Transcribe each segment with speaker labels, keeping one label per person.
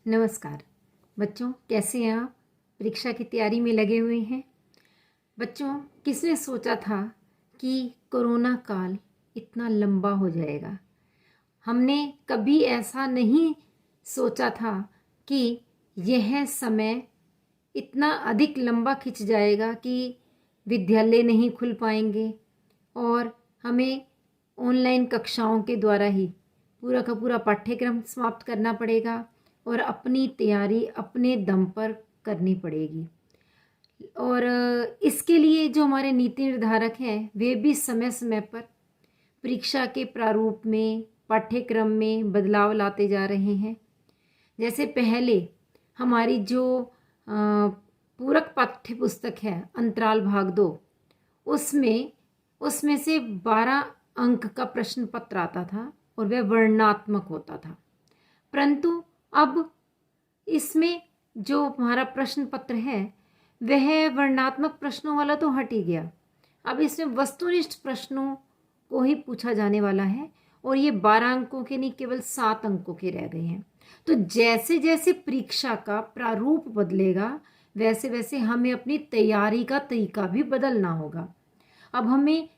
Speaker 1: नमस्कार बच्चों, कैसे हैं आप? परीक्षा की तैयारी में लगे हुए हैं? बच्चों, किसने सोचा था कि कोरोना काल इतना लंबा हो जाएगा? हमने कभी ऐसा नहीं सोचा था कि यह समय इतना अधिक लंबा खिंच जाएगा कि विद्यालय नहीं खुल पाएंगे और हमें ऑनलाइन कक्षाओं के द्वारा ही पूरा का पूरा पाठ्यक्रम समाप्त करना पड़ेगा और अपनी तैयारी अपने दम पर करनी पड़ेगी। और इसके लिए जो हमारे नीति निर्धारक हैं वे भी समय समय पर परीक्षा के प्रारूप में पाठ्यक्रम में बदलाव लाते जा रहे हैं। जैसे पहले हमारी जो पूरक पाठ्य पुस्तक है अंतराल भाग 2, उसमें से 12 अंक का प्रश्न पत्र आता था और वह वर्णनात्मक होता था। परंतु अब इसमें जो हमारा प्रश्न पत्र है वह वर्णनात्मक प्रश्नों वाला तो हट ही गया। अब इसमें वस्तुनिष्ठ प्रश्नों को ही पूछा जाने वाला है और ये 12 अंकों के नहीं, केवल 7 अंकों के रह गए हैं। तो जैसे जैसे परीक्षा का प्रारूप बदलेगा वैसे वैसे हमें अपनी तैयारी का तरीका भी बदलना होगा। अब हमें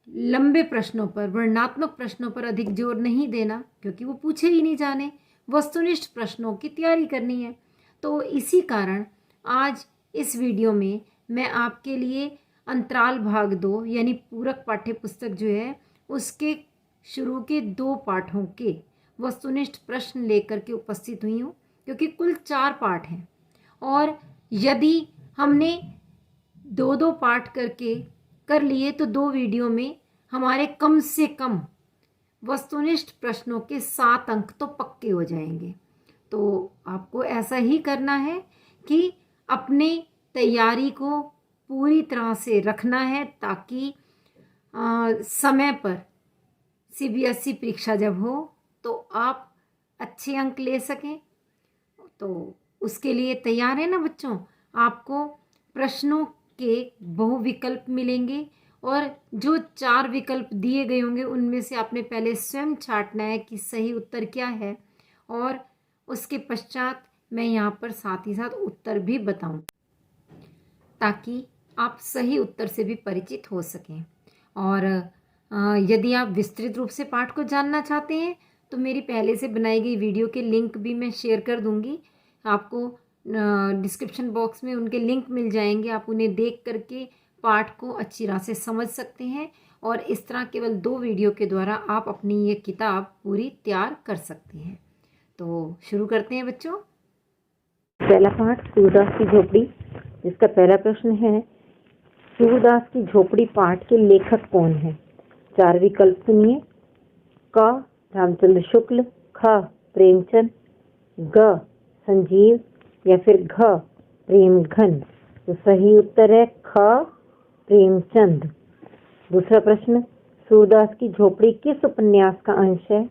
Speaker 1: लंबे प्रश्नों पर, वर्णनात्मक प्रश्नों पर अधिक जोर नहीं देना क्योंकि वो पूछे ही नहीं जाने। वस्तुनिष्ठ प्रश्नों की तैयारी करनी है। तो इसी कारण आज इस वीडियो में मैं आपके लिए अंतराल भाग 2 यानी पूरक पाठ्य पुस्तक जो है उसके शुरू के 2 पाठों के वस्तुनिष्ठ प्रश्न लेकर के उपस्थित हुई हूँ, क्योंकि कुल 4 पाठ हैं और यदि हमने 2-2 पाठ कर लिए तो 2 वीडियो में हमारे कम से कम वस्तुनिष्ठ प्रश्नों के 7 अंक तो पक्के हो जाएंगे। तो आपको ऐसा ही करना है कि अपने तैयारी को पूरी तरह से रखना है ताकि समय पर सीबीएसई परीक्षा जब हो तो आप अच्छे अंक ले सकें। तो उसके लिए तैयार है ना बच्चों? आपको प्रश्नों के बहुविकल्प मिलेंगे और जो 4 विकल्प दिए गए होंगे उनमें से आपने पहले स्वयं छांटना है कि सही उत्तर क्या है और उसके पश्चात मैं यहाँ पर साथ ही साथ उत्तर भी बताऊँ ताकि आप सही उत्तर से भी परिचित हो सकें। और यदि आप विस्तृत रूप से पाठ को जानना चाहते हैं तो मेरी पहले से बनाई गई वीडियो के लिंक भी मैं शेयर कर दूंगी। आपको डिस्क्रिप्शन बॉक्स में उनके लिंक मिल जाएंगे। आप उन्हें देख करके पाठ को अच्छी तरह से समझ सकते हैं और इस तरह केवल 2 वीडियो के द्वारा आप अपनी ये किताब पूरी तैयार कर सकते हैं। तो शुरू करते हैं बच्चों।
Speaker 2: पहला पाठ सूरदास की झोपड़ी, जिसका पहला प्रश्न है सूरदास की झोपड़ी पाठ के लेखक कौन है? 4 विकल्प सुनिए। क रामचंद्र शुक्ल, ख प्रेमचंद, ग संजीव या फिर घ प्रेमघन। तो सही उत्तर है ख प्रेमचंद। दूसरा प्रश्न सूरदास की झोपड़ी किस उपन्यास का अंश है?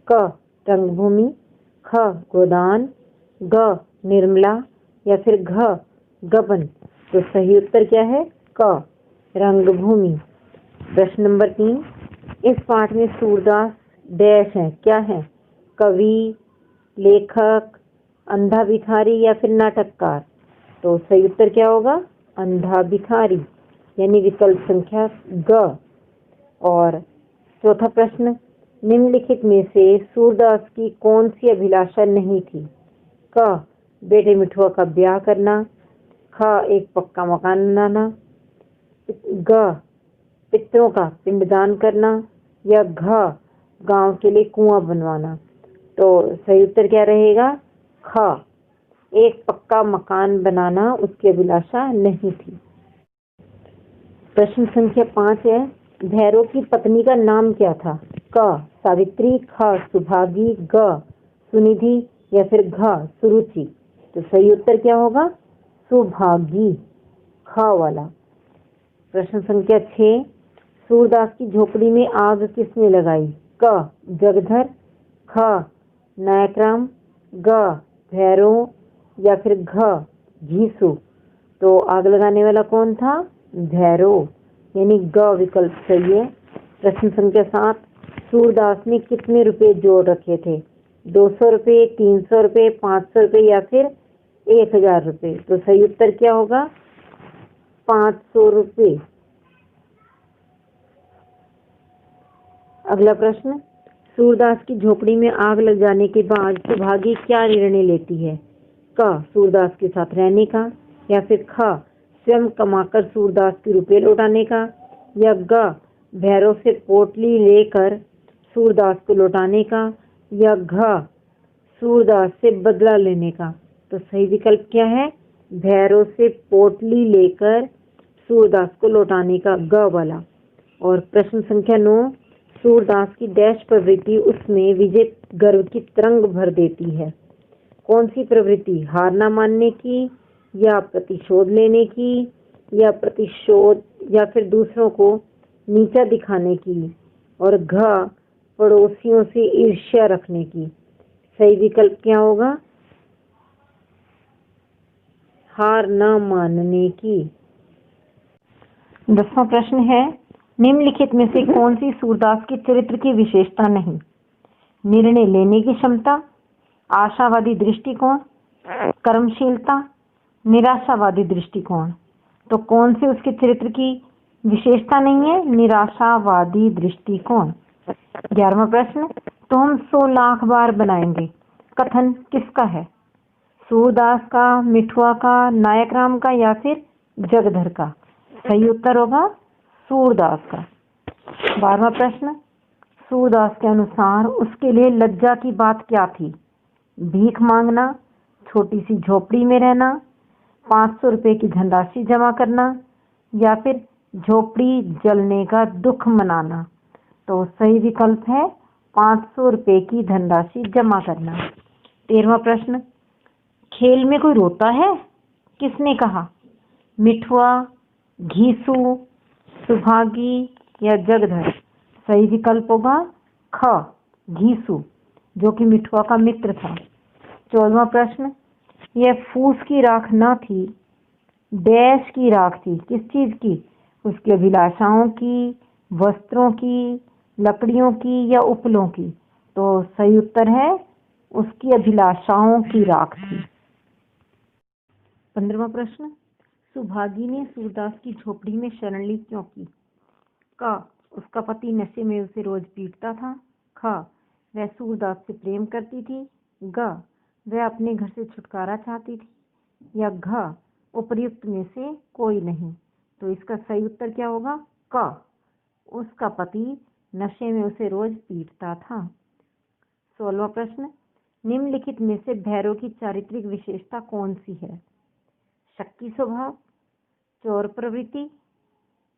Speaker 2: क रंगभूमि, ख गोदान, ग निर्मला या फिर घ गबन। तो सही उत्तर क्या है? क रंगभूमि। प्रश्न नंबर 3, इस पाठ में सूरदास डैश है, क्या है? कवि, लेखक, अंधा भिखारी या फिर नाटककार। तो सही उत्तर क्या होगा? अंधा भिखारी, यानी विकल्प संख्या ग। और चौथा प्रश्न निम्नलिखित में से सूरदास की कौन सी अभिलाषा नहीं थी? क बेटे मिठुआ का ब्याह करना, ख एक पक्का मकान बनाना, ग पितरों का पिंडदान करना या घ गांव के लिए कुआं बनवाना। तो सही उत्तर क्या रहेगा? ख एक पक्का मकान बनाना उसकी अभिलाषा नहीं थी। प्रश्न संख्या 5 है भैरव की पत्नी का नाम क्या था? क सावित्री, ख सुभागी, ग सुनिधि या फिर घ सुरुचि। तो सही उत्तर क्या होगा? सुभागी, ख वाला। प्रश्न संख्या 6, सूरदास की झोपड़ी में आग किसने लगाई? क जगधर, ख नायकराम, ग भैरव या फिर घ घीसू। तो आग लगाने वाला कौन था? भैरव, यानी ग विकल्प सही है। प्रश्न संख्या 7, सूरदास ने कितने रुपए जोड़ रखे थे? 200 रुपये, 300 रुपये, 500 रुपये या फिर 1000 रुपये। तो सही उत्तर क्या होगा? 500 रुपये। अगला प्रश्न, सूरदास की झोपड़ी में आग लग जाने के बाद सुभागी क्या निर्णय लेती है? क, सूरदास के साथ रहने का, या फिर ख, स्वयं कमाकर सूरदास के रुपये लौटाने का, या ग, भैरव से पोटली लेकर सूरदास को लौटाने का, या घ, सूरदास से बदला लेने का। तो सही विकल्प क्या है? भैरव से पोटली लेकर सूरदास को लौटाने का, ग वाला। और प्रश्न संख्या 9, सूरदास की डैश प्रवृत्ति उसमें विजय गर्व की तरंग भर देती है। कौन सी प्रवृत्ति? हार न मानने की, या प्रतिशोध लेने की, या प्रतिशोध या फिर दूसरों को नीचा दिखाने की, और घ, पड़ोसियों से ईर्ष्या रखने की। सही विकल्प क्या होगा? हार न मानने की। 10वां प्रश्न है, निम्नलिखित में से कौन सी सूरदास के चरित्र की विशेषता नहीं? निर्णय लेने की क्षमता, आशावादी दृष्टिकोण, कर्मशीलता, निराशावादी दृष्टिकोण। तो कौन सी उसके चरित्र की विशेषता नहीं है? निराशावादी दृष्टिकोण। 11वां प्रश्न, तो हम 100 लाख बार बनाएंगे कथन किसका है? सूरदास का, मिठुआ का, नायक राम का, या फिर जगधर का? सही उत्तर होगा सूरदास का। 12वां प्रश्न, सूरदास के अनुसार उसके लिए लज्जा की बात क्या थी? भीख मांगना, छोटी सी झोपड़ी में रहना, 500 रुपये की धनराशि जमा करना, या फिर झोपड़ी जलने का दुख मनाना। तो सही विकल्प है 500 रुपये की धनराशि जमा करना। 13वां प्रश्न, खेल में कोई रोता है किसने कहा? मिठुआ, घीसू, सुभागी, या जगधर? सही विकल्प होगा ख, घीसू, जो कि मिठुआ का मित्र था। 14वां प्रश्न, यह फूस की राख न थी, डैश की राख थी। किस चीज की? उसकी अभिलाषाओं की, वस्त्रों की, लकड़ियों की, या उपलों की? तो सही उत्तर है उसकी अभिलाषाओं की राख थी। 15वां प्रश्न, सुभागी ने सूरदास की झोपड़ी में शरण ली क्यों की? क, उसका पति नशे में उसे रोज पीटता था। ख, वह सूरदास से प्रेम करती थी। ग, वह अपने घर से छुटकारा चाहती थी। या घ, उपर्युक्त में से कोई नहीं। तो इसका सही उत्तर क्या होगा? क, उसका पति नशे में उसे रोज पीटता था। 16वां प्रश्न, निम्नलिखित में से भैरव की चारित्रिक विशेषता कौन सी है? शक्ति स्वभाव, चोर प्रवृत्ति,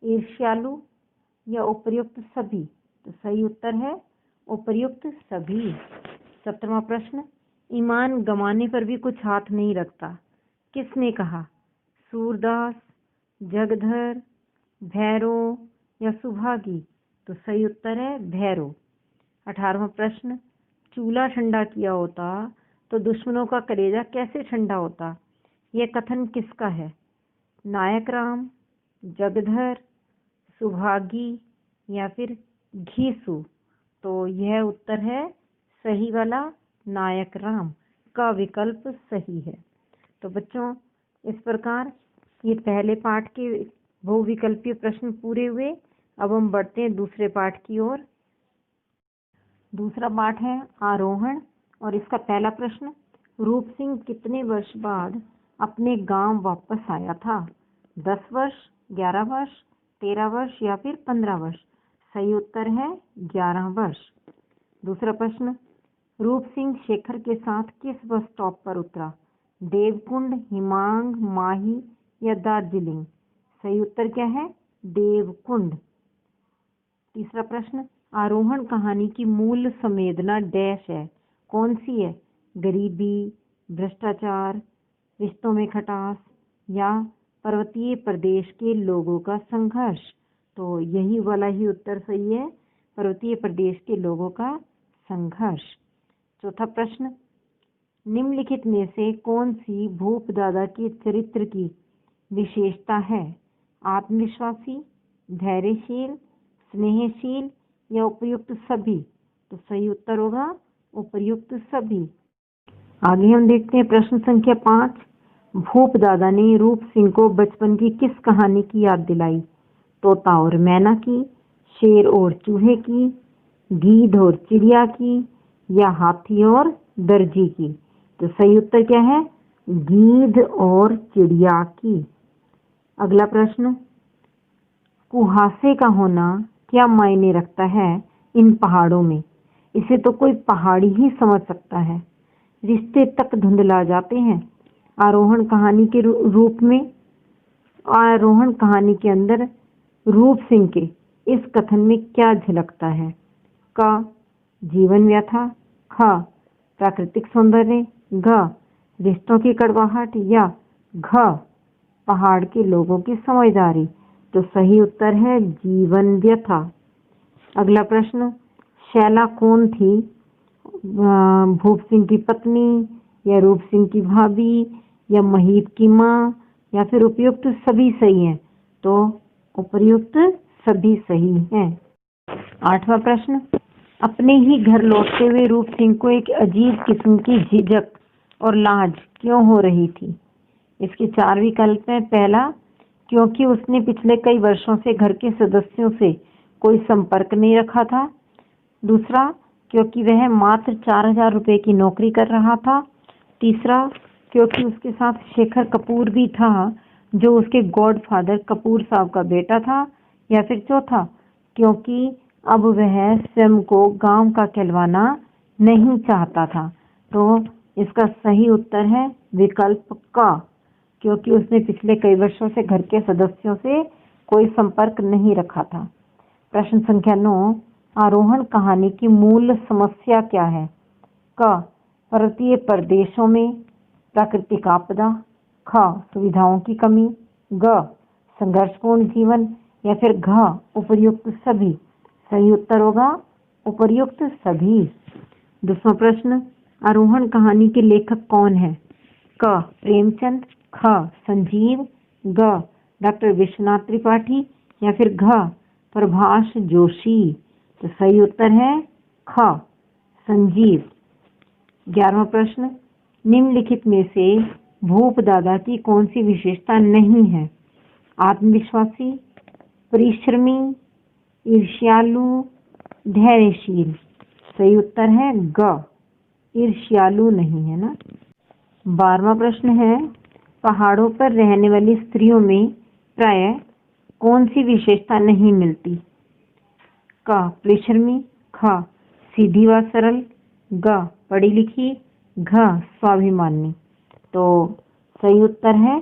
Speaker 2: ईर्ष्यालु, या उपर्युक्त सभी? तो सही उत्तर है उपर्युक्त सभी। 17वां प्रश्न, ईमान गंवाने पर भी कुछ हाथ नहीं रखता किसने कहा? सूरदास, जगधर, भैरव, या सुभागी? तो सही उत्तर है भैरव। 18वां प्रश्न, चूल्हा ठंडा किया होता तो दुश्मनों का कलेजा कैसे ठंडा होता? यह कथन किसका है? नायक राम, जगधर, सुभागी, या फिर घीसू? तो यह उत्तर है सही वाला नायक राम का विकल्प सही है। तो बच्चों, इस प्रकार ये पहले पाठ के बहुविकल्पीय प्रश्न पूरे हुए। अब हम बढ़ते हैं दूसरे पाठ की ओर। दूसरा पाठ है आरोहण, और इसका पहला प्रश्न, रूप सिंह कितने वर्ष बाद अपने गांव वापस आया था? 10 वर्ष, 11 वर्ष, 13 वर्ष, या फिर 15 वर्ष? सही उत्तर है 11 वर्ष। दूसरा प्रश्न, रूप सिंह शेखर के साथ किस बस स्टॉप पर उतरा? देवकुंड, हिमांग, माही, या दार्जिलिंग? सही उत्तर क्या है? देवकुंड। तीसरा प्रश्न, आरोहण कहानी की मूल संवेदना डैश है? कौन सी है? गरीबी, भ्रष्टाचार, रिश्तों में खटास, या पर्वतीय प्रदेश के लोगों का संघर्ष? तो यही वाला ही उत्तर सही है, पर्वतीय प्रदेश के लोगों का संघर्ष। चौथा प्रश्न, निम्नलिखित में से कौन सी भूप दादा के चरित्र की विशेषता है? आत्मविश्वासी, धैर्यशील, स्नेहशील, या उपयुक्त सभी? तो सही उत्तर होगा उपर्युक्त सभी। आगे हम देखते हैं प्रश्न संख्या 5। भूप दादा ने रूप सिंह को बचपन की किस कहानी की याद दिलाई? तोता और मैना की, शेर और चूहे की, गीध और चिड़िया की, या हाथी और दर्जी की? तो सही उत्तर क्या है? गीध और चिड़िया की। अगला प्रश्न, कुहासे का होना क्या मायने रखता है इन पहाड़ों में? इसे तो कोई पहाड़ी ही समझ सकता है। रिश्ते तक धुंधला जाते हैं। आरोहण कहानी के रूप में, आरोहण कहानी के अंदर रूप सिंह के इस कथन में क्या झलकता है? क, जीवन व्यथा, ख, प्राकृतिक सौंदर्य, घ, रिश्तों की कड़वाहट, या घ, पहाड़ के लोगों की समझदारी? तो सही उत्तर है जीवन व्यथा। अगला प्रश्न, शैला कौन थी? भूप सिंह की पत्नी, या रूप सिंह की भाभी, या महीप की माँ, या फिर उपयुक्त सभी सही है? तो उपयुक्त सभी सही हैं। 8वां प्रश्न, अपने ही घर लौटते हुए रूप सिंह को एक अजीब किस्म की झिझक और लाज क्यों हो रही थी? इसके 4 विकल्प हैं। पहला, क्योंकि उसने पिछले कई वर्षों से घर के सदस्यों से कोई संपर्क नहीं रखा था। दूसरा, क्योंकि वह मात्र 4000 रुपये की नौकरी कर रहा था। तीसरा, क्योंकि उसके साथ शेखर कपूर भी था जो उसके गॉडफादर कपूर साहब का बेटा था। या फिर चौथा, क्योंकि अब वह स्वयं को गांव का कहलवाना नहीं चाहता था। तो इसका सही उत्तर है विकल्प का, क्योंकि उसने पिछले कई वर्षों से घर के सदस्यों से कोई संपर्क नहीं रखा था। प्रश्न संख्या 9, आरोहण कहानी की मूल समस्या क्या है? क, पर्वतीय प्रदेशों में प्राकृतिक आपदा, ख, सुविधाओं की कमी, ग, संघर्षपूर्ण जीवन, या फिर घ, उपर्युक्त सभी? सही उत्तर होगा उपर्युक्त सभी। 10वां प्रश्न, आरोहण कहानी के लेखक कौन है? क, प्रेमचंद, ख, संजीव, ग, डॉक्टर विश्वनाथ त्रिपाठी, या फिर घ, प्रभाष जोशी? तो सही उत्तर है ख, संजीव। 11वां प्रश्न, निम्नलिखित में से भूप दादा की कौन सी विशेषता नहीं है? आत्मविश्वासी, परिश्रमी, ईर्ष्यालु, धैर्यशील? सही उत्तर है ग, ईर्ष्यालु नहीं है ना। 12वां प्रश्न है, पहाड़ों पर रहने वाली स्त्रियों में प्रायः कौन सी विशेषता नहीं मिलती? क, परिश्रमी, ख, सीधी व सरल, ग, पढ़ी लिखी, घ, स्वाभिमानी? तो सही उत्तर है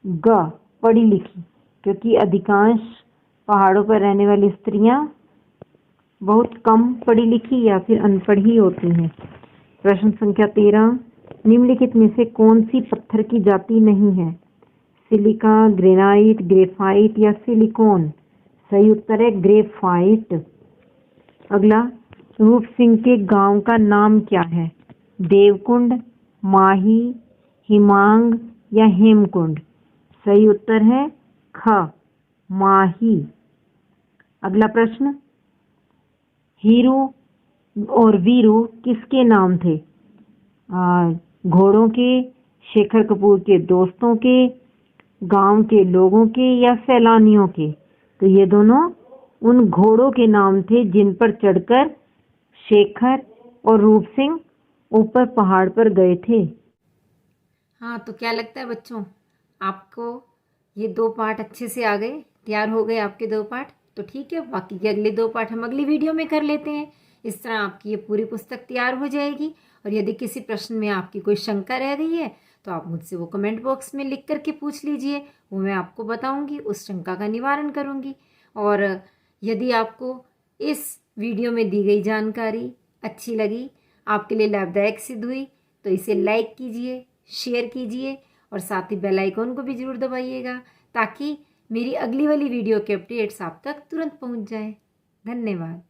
Speaker 2: ग, पढ़ी लिखी, क्योंकि अधिकांश पहाड़ों पर रहने वाली स्त्रियां बहुत कम पढ़ी लिखी या फिर अनपढ़ ही होती हैं। प्रश्न संख्या 13, निम्नलिखित में से कौन सी पत्थर की जाति नहीं है? सिलिका, ग्रेनाइट, ग्रेफाइट, या सिलिकॉन? सही उत्तर है ग्रेफाइट। अगला, रूप सिंह के गांव का नाम क्या है? देवकुंड, माही, हिमांग, या हेमकुंड? सही उत्तर है ख, माही। अगला प्रश्न, हीरू और वीरू किसके नाम थे? घोड़ों के, शेखर कपूर के दोस्तों के, गांव के लोगों के, या सैलानियों के? तो ये दोनों उन घोड़ों के नाम थे जिन पर चढ़कर शेखर और रूप सिंह ऊपर पहाड़ पर गए थे।
Speaker 1: हाँ, तो क्या लगता है बच्चों, आपको ये 2 पार्ट अच्छे से आ गए, तैयार हो गए आपके 2 पार्ट? तो ठीक है, बाकी के अगले 2 पार्ट हम अगली वीडियो में कर लेते हैं। इस तरह आपकी ये पूरी पुस्तक तैयार हो जाएगी। और यदि किसी प्रश्न में आपकी कोई शंका रह गई है तो आप मुझसे वो कमेंट बॉक्स में लिख करके पूछ लीजिए, वो मैं आपको बताऊंगी, उस शंका का निवारण करूंगी। और यदि आपको इस वीडियो में दी गई जानकारी अच्छी लगी, आपके लिए लाभदायक सिद्ध हुई, तो इसे लाइक कीजिए, शेयर कीजिए और साथ ही बेल आइकॉन को भी ज़रूर दबाइएगा, ताकि मेरी अगली वाली वीडियो के अपडेट्स आप तक तुरंत पहुंच जाए। धन्यवाद।